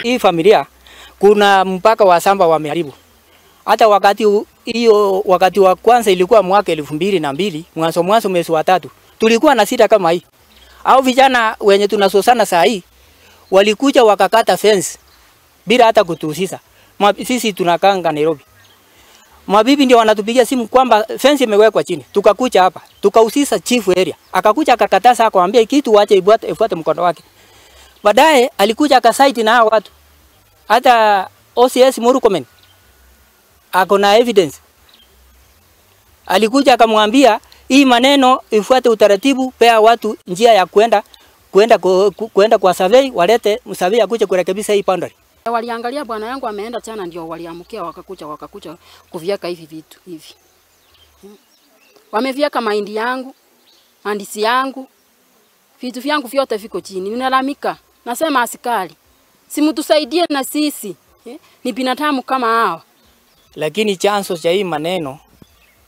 Hii familia kuna mpaka wa samba wameharibu. Hata wakati wa kwanza ilikuwa mwaka 2002, mwanzo mwezi wa 3. Tulikuwa na sita kama hii. Au vijana wenye tunasosana saa hii walikuja wakakata fence bila hata kutuhusisha. Sisi tunakanga Nairobi. Mabibi ndio wanatupigia simu kwamba fence imewekwa chini. Tukakuja hapa, tukahusisha chief area. Akakuja akakataza akamwambia kitu waache ifuate mkondo wake. Baadaye alikuja akasaiti na hao watu. Hata OCS Murkomen ako na evidence. Alikuja akamwambia hii maneno ifuate utaratibu, pea watu njia ya kwenda kwa survey, walete msurvey akuje kurekebisha hii boundary. Waliangalia bwana yangu ameenda tena, ndio waliamkia wakakuja kuviaka hivi vitu hivi. Wameviaka mahindi yangu, mandisi yangu, vitu vyangu vyote viko chini. Ninalamika, nasema askari, si mtusaidie na sisi. Ni binadamu kama hao. Lakini chanzo cha hii maneno,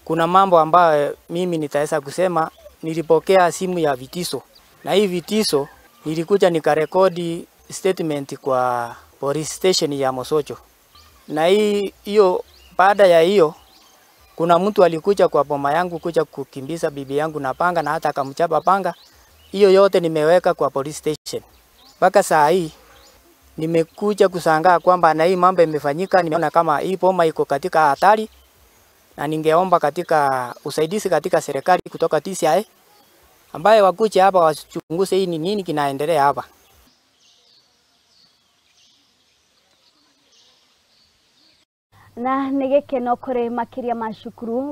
kuna mambo ambayo mimi nitaweza kusema. Nilipokea simu ya vitisho, na hii vitisho nilikuja nikarekodi statement kwa police station ya Mosocho. Na hiyo baada ya hiyo kuna mtu alikuja kwa boma yangu kuja kukimbiza bibi yangu na panga, na hata akamchapa panga. Hiyo yote nimeweka kwa police station. Mpaka saa hii nimekuja kusangaa kwamba na hii mambo imefanyika. Nimeona kama hii boma iko katika hatari, na ningeomba katika usaidizi katika serikali kutoka TCI ambaye wakuja hapa wachunguze hii ni nini kinaendelea hapa. Na nigekeno kore makiria mashukuru